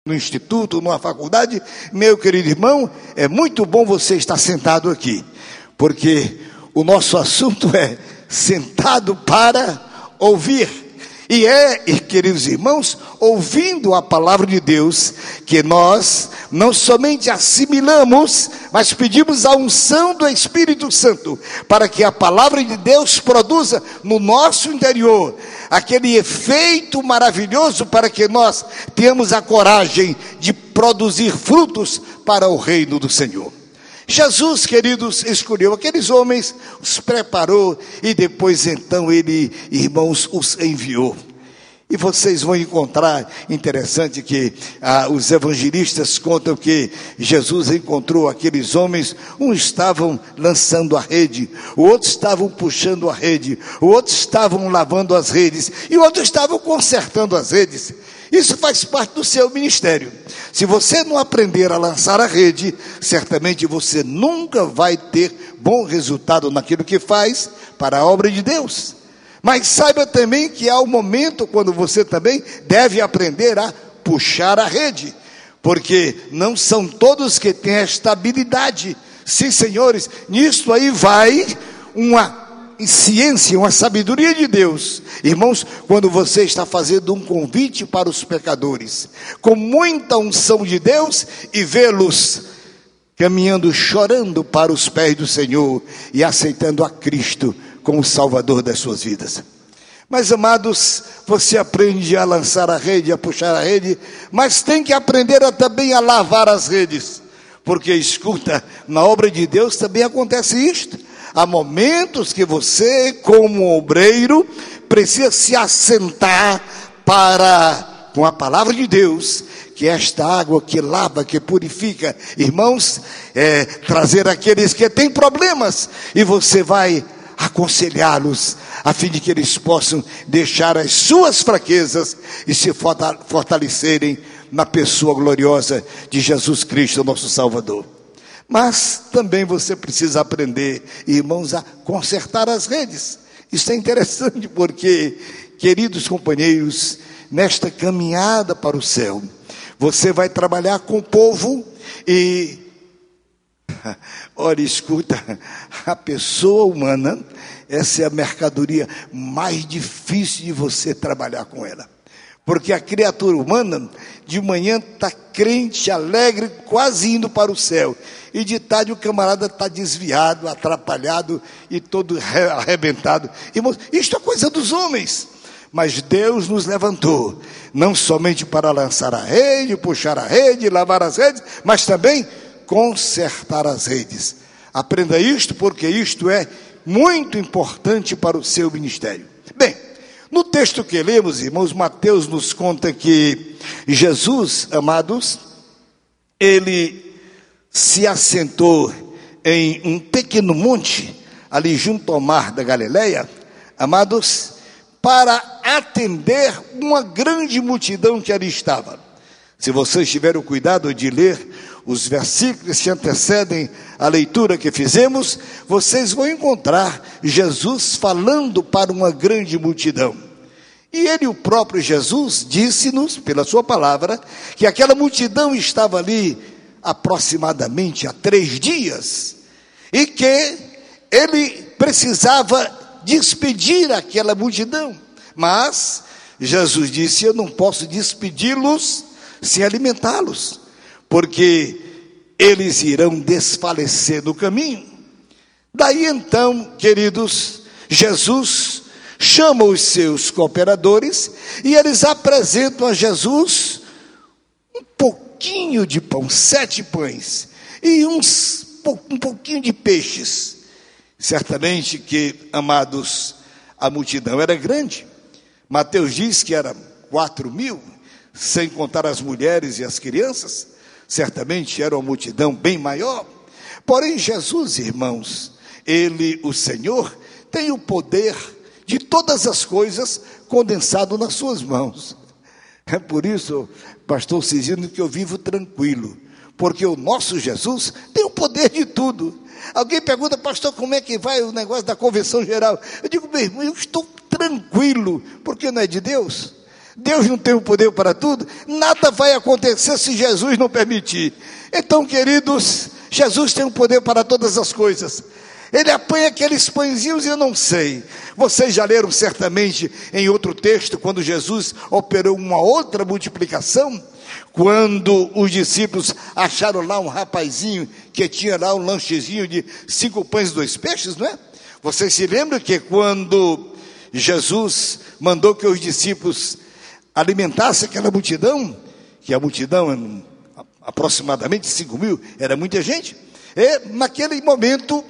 no instituto, numa faculdade, meu querido irmão, é muito bom você estar sentado aqui, porque o nosso assunto é sentado para ouvir. E queridos irmãos, ouvindo a palavra de Deus, que nós não somente assimilamos, mas pedimos a unção do Espírito Santo, para que a palavra de Deus produza no nosso interior aquele efeito maravilhoso, para que nós tenhamos a coragem de produzir frutos para o reino do Senhor. Jesus, queridos, escolheu aqueles homens, os preparou e depois então ele, irmãos, os enviou. E vocês vão encontrar, interessante que os evangelistas contam que Jesus encontrou aqueles homens, uns estavam lançando a rede, outros estavam puxando a rede, outros estavam lavando as redes e outros estavam consertando as redes. Isso faz parte do seu ministério. Se você não aprender a lançar a rede, certamente você nunca vai ter bom resultado naquilo que faz para a obra de Deus. Mas saiba também que há um momento quando você também deve aprender a puxar a rede, porque não são todos que têm esta habilidade. Sim, senhores, nisto aí vai uma ciência, uma sabedoria de Deus. Irmãos, quando você está fazendo um convite para os pecadores, com muita unção de Deus, e vê-los caminhando, chorando para os pés do Senhor, e aceitando a Cristo como Salvador das suas vidas. Mas, amados, você aprende a lançar a rede, a puxar a rede, mas tem que aprender também a lavar as redes, porque, escuta, na obra de Deus também acontece isto. Há momentos que você, como obreiro, precisa se assentar com a palavra de Deus, que é esta água que lava, que purifica, irmãos, trazer aqueles que têm problemas, e você vai aconselhá-los, a fim de que eles possam deixar as suas fraquezas e se fortalecerem na pessoa gloriosa de Jesus Cristo, nosso Salvador. Mas também você precisa aprender, irmãos, a consertar as redes. Isso é interessante porque, queridos companheiros, nesta caminhada para o céu, você vai trabalhar com o povo e, olha, escuta, a pessoa humana, essa é a mercadoria mais difícil de você trabalhar com ela. Porque a criatura humana, de manhã está crente, alegre, quase indo para o céu. E de tarde o camarada está desviado, atrapalhado e todo arrebentado. Irmãos, isto é coisa dos homens. Mas Deus nos levantou, não somente para lançar a rede, puxar a rede, lavar as redes, mas também consertar as redes. Aprenda isto, porque isto é muito importante para o seu ministério. Bem, no texto que lemos, irmãos, Mateus nos conta que Jesus, amados, ele se assentou em um pequeno monte, ali junto ao mar da Galileia, amados, para atender uma grande multidão que ali estava. Se vocês tiverem o cuidado de ler os versículos que antecedem a leitura que fizemos, vocês vão encontrar Jesus falando para uma grande multidão. E ele, o próprio Jesus, disse-nos, pela sua palavra, que aquela multidão estava ali aproximadamente há 3 dias, e que ele precisava despedir aquela multidão. Mas Jesus disse: eu não posso despedi-los sem alimentá-los, porque eles irão desfalecer no caminho. Daí então, queridos, Jesus chama os seus cooperadores e eles apresentam a Jesus um pouquinho de pão, 7 pães e um pouquinho de peixes. Certamente que, amados, a multidão era grande. Mateus diz que era 4.000, sem contar as mulheres e as crianças. Certamente era uma multidão bem maior. Porém, Jesus, irmãos, ele, o Senhor, tem o poder de todas as coisas condensado nas suas mãos. É por isso, pastor Cisino, que eu vivo tranquilo, porque o nosso Jesus tem o poder de tudo. Alguém pergunta: pastor, como é que vai o negócio da convenção geral? Eu digo: meu irmão, eu estou tranquilo, porque não é de Deus. Deus não tem o poder para tudo? Nada vai acontecer se Jesus não permitir. Então, queridos, Jesus tem o poder para todas as coisas. Ele apanha aqueles pãezinhos e eu não sei. Vocês já leram certamente em outro texto, quando Jesus operou uma outra multiplicação, quando os discípulos acharam lá um rapazinho que tinha lá um lanchezinho de 5 pães e 2 peixes, não é? Vocês se lembram que quando Jesus mandou que os discípulos alimentassem aquela multidão, que a multidão, aproximadamente 5.000, era muita gente, e naquele momento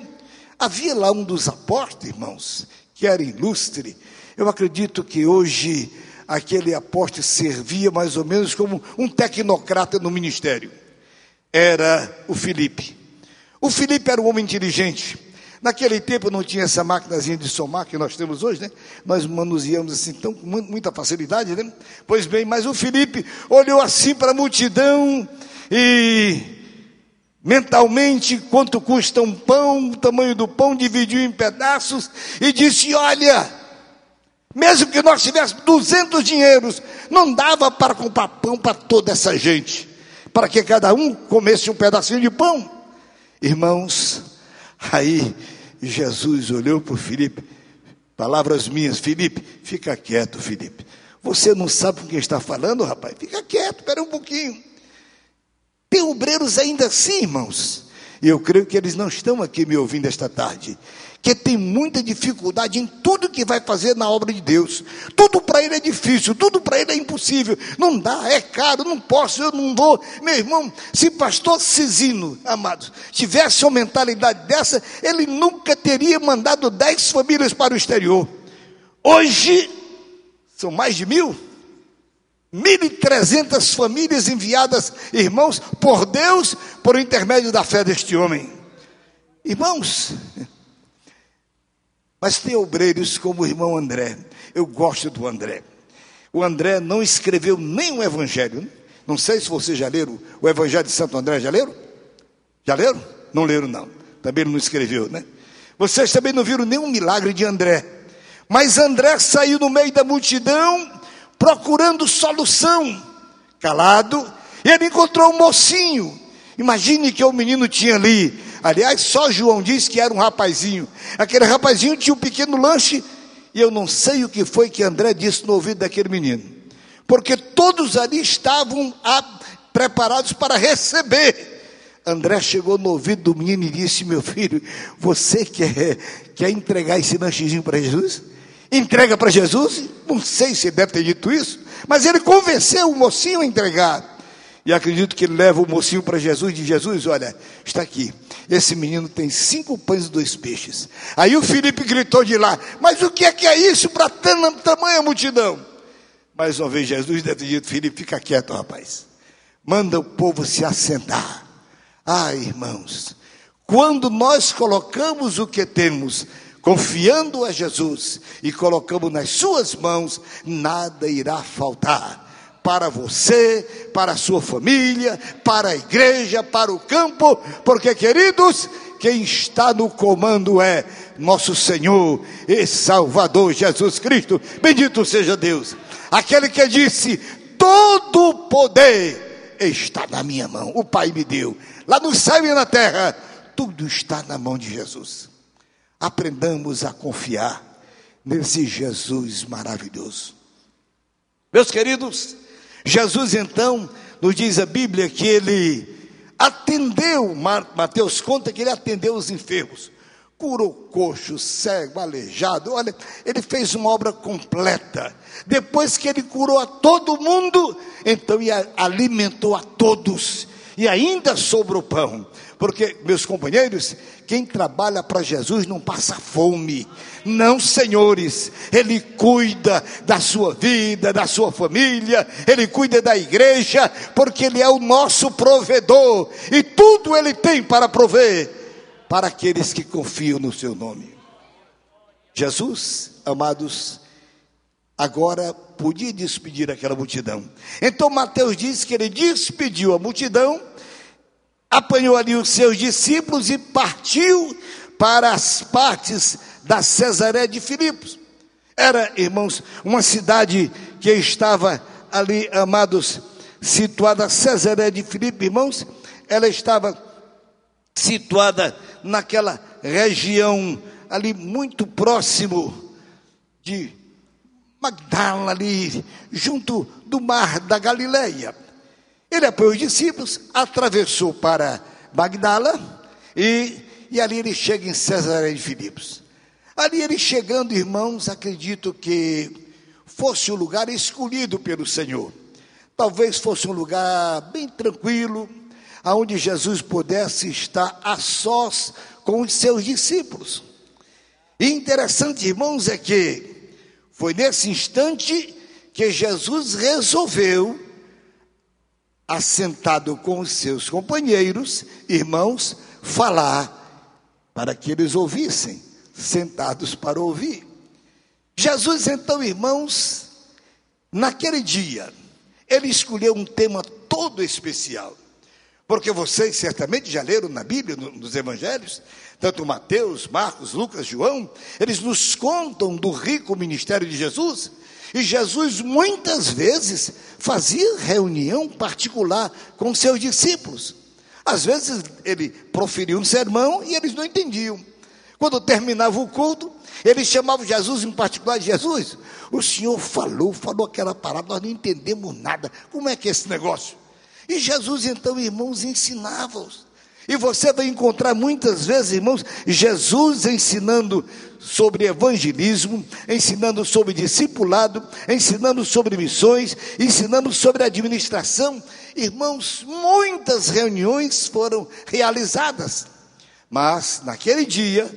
havia lá um dos apóstolos, irmãos, que era ilustre. Eu acredito que hoje aquele apóstolo servia mais ou menos como um tecnocrata no ministério. Era o Filipe. O Filipe era um homem inteligente. Naquele tempo não tinha essa maquinazinha de somar que nós temos hoje, né? Nós manuseamos assim com muita facilidade, né? Pois bem, mas o Filipe olhou assim para a multidão e mentalmente, quanto custa um pão, o tamanho do pão, dividiu em pedaços e disse: olha, mesmo que nós tivéssemos 200 dinheiros, não dava para comprar pão para toda essa gente, para que cada um comesse um pedacinho de pão. Irmãos, aí Jesus olhou para o Filipe, palavras minhas: Filipe, fica quieto, Filipe, você não sabe com quem está falando, rapaz, fica quieto, espera um pouquinho. Tem obreiros ainda assim, irmãos, e eu creio que eles não estão aqui me ouvindo esta tarde, que tem muita dificuldade em tudo que vai fazer na obra de Deus. Tudo para ele é difícil, tudo para ele é impossível, não dá, é caro, não posso, eu não vou. Meu irmão, se pastor Cisino, amados, tivesse uma mentalidade dessa, ele nunca teria mandado 10 famílias para o exterior. Hoje são mais de 1.300 famílias enviadas, irmãos, por Deus, por intermédio da fé deste homem. Irmãos, mas tem obreiros como o irmão André. Eu gosto do André. O André não escreveu nem um evangelho. Não sei se vocês já leram o evangelho de Santo André. Já leram? Já leram? Não leram, não. Também ele não escreveu, né? Vocês também não viram nenhum milagre de André. Mas André saiu no meio da multidão procurando solução, calado, e ele encontrou um mocinho. Imagine que o menino tinha ali, aliás, só João diz que era um rapazinho. Aquele rapazinho tinha um pequeno lanche, e eu não sei o que foi que André disse no ouvido daquele menino, porque todos ali estavam preparados para receber. André chegou no ouvido do menino e disse: meu filho, você quer entregar esse lanchezinho para Jesus? Entrega para Jesus? Não sei se ele deve ter dito isso, mas ele convenceu o mocinho a entregar. E acredito que ele leva o mocinho para Jesus e diz: Jesus, olha, está aqui, esse menino tem 5 pães e 2 peixes. Aí o Filipe gritou de lá: mas o que é isso para tamanha multidão? Mais uma vez Jesus deve ter dito: Filipe, fica quieto, rapaz, manda o povo se assentar. Ah, irmãos, quando nós colocamos o que temos, confiando a Jesus, e colocamos nas suas mãos, nada irá faltar para você, para a sua família, para a igreja, para o campo, porque, queridos, quem está no comando é nosso Senhor e Salvador Jesus Cristo. Bendito seja Deus, aquele que disse: todo o poder está na minha mão, o Pai me deu, lá no céu e na terra, tudo está na mão de Jesus. Aprendamos a confiar nesse Jesus maravilhoso. Meus queridos, Jesus então, nos diz a Bíblia que ele atendeu, Mateus conta que ele atendeu os enfermos, curou coxo, cego, aleijado. Olha, ele fez uma obra completa. Depois que ele curou a todo mundo, então ele alimentou a todos, e ainda sobrou pão. Porque, meus companheiros, quem trabalha para Jesus não passa fome. Não, senhores, ele cuida da sua vida, da sua família, ele cuida da igreja, porque ele é o nosso provedor, e tudo ele tem para prover para aqueles que confiam no seu nome. Jesus, amados, agora podia despedir aquela multidão. Então Mateus diz que ele despediu a multidão, apanhou ali os seus discípulos e partiu para as partes da Cesareia de Filipos. Era, irmãos, uma cidade que estava ali, amados, situada Cesareia de Filipe, irmãos, ela estava situada naquela região ali muito próximo de Magdala, ali junto do mar da Galileia. Ele apoiou os discípulos, atravessou para Magdala e ali ele chega em Cesareia de Filipe. Ali ele chegando, irmãos, acredito que fosse um lugar escolhido pelo Senhor. Talvez fosse um lugar bem tranquilo, aonde Jesus pudesse estar a sós com os seus discípulos. E interessante, irmãos, é que foi nesse instante que Jesus resolveu, assentado com os seus companheiros, irmãos, falar para que eles ouvissem, sentados para ouvir. Jesus, então, irmãos, naquele dia, ele escolheu um tema todo especial, porque vocês certamente já leram na Bíblia, nos Evangelhos, tanto Mateus, Marcos, Lucas, João, eles nos contam do rico ministério de Jesus, e Jesus muitas vezes fazia reunião particular com seus discípulos. Às vezes ele proferia um sermão e eles não entendiam. Quando terminava o culto, eles chamavam Jesus em particular: Jesus, o Senhor falou aquela parada, nós não entendemos nada, como é que é esse negócio? E Jesus então, irmãos, ensinava-os. E você vai encontrar muitas vezes, irmãos, Jesus ensinando sobre evangelismo, ensinando sobre discipulado, ensinando sobre missões, ensinando sobre administração. Irmãos, muitas reuniões foram realizadas, mas naquele dia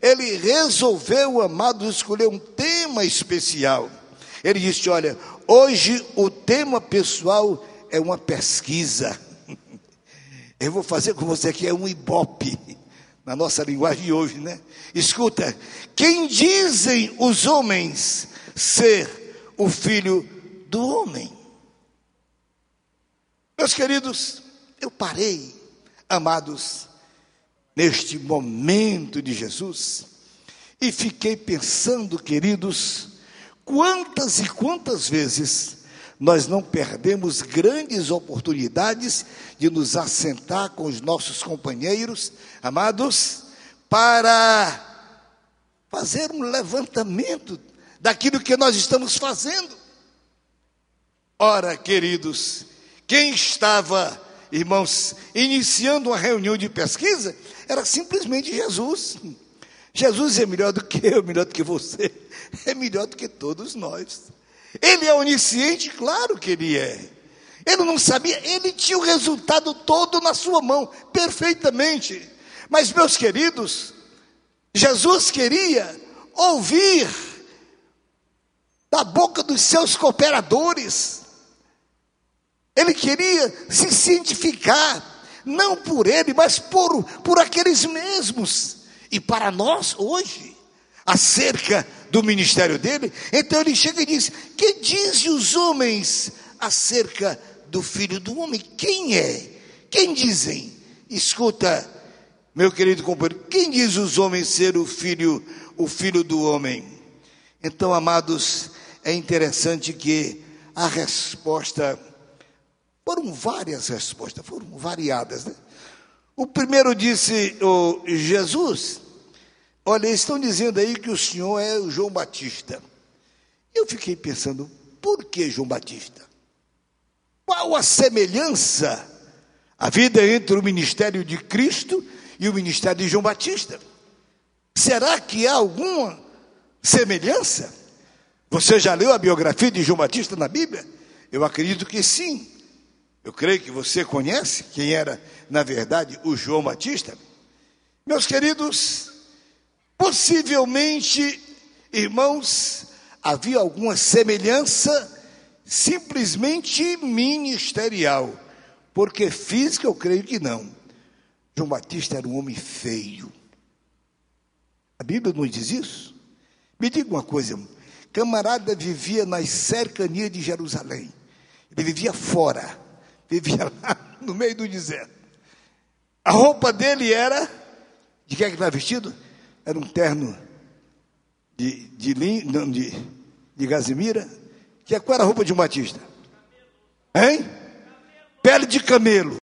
ele resolveu, amados, escolher um tema especial. Ele disse: olha, hoje o tema pessoal é uma pesquisa. Eu vou fazer com você aqui, é um ibope, na nossa linguagem de hoje, né? Escuta, quem dizem os homens ser o filho do homem? Meus queridos, eu parei, amados, neste momento de Jesus, e fiquei pensando, queridos, quantas e quantas vezes nós não perdemos grandes oportunidades de nos assentar com os nossos companheiros, amados, para fazer um levantamento daquilo que nós estamos fazendo. Ora, queridos, quem estava, irmãos, iniciando uma reunião de pesquisa, era simplesmente Jesus. Jesus é melhor do que eu, melhor do que você, é melhor do que todos nós. Ele é onisciente, claro que ele é. Ele não sabia, ele tinha o resultado todo na sua mão, perfeitamente. Mas, meus queridos, Jesus queria ouvir da boca dos seus cooperadores. Ele queria se cientificar, não por ele, mas por aqueles mesmos. E para nós, hoje, acerca do ministério dele, então ele chega e diz: que dizem os homens acerca do Filho do Homem? Quem é? Quem dizem? Escuta, meu querido companheiro, quem diz os homens ser o filho do homem? Então, amados, é interessante que a resposta, foram várias respostas, foram variadas, né? O primeiro disse: Jesus, olha, eles estão dizendo aí que o senhor é o João Batista. Eu fiquei pensando, por que João Batista? Qual a semelhança, a vida entre o ministério de Cristo e o ministério de João Batista? Será que há alguma semelhança? Você já leu a biografia de João Batista na Bíblia? Eu acredito que sim. Eu creio que você conhece quem era, na verdade, o João Batista. Meus queridos, possivelmente, irmãos, havia alguma semelhança simplesmente ministerial, porque física eu creio que não. João Batista era um homem feio. A Bíblia nos diz isso? Me diga uma coisa, camarada vivia nas cercanias de Jerusalém, ele vivia fora, vivia lá no meio do deserto. A roupa dele era, de que é que estava vestido? Era um terno de gazimira, Qual era a roupa de um batista? Hein? Pele de camelo.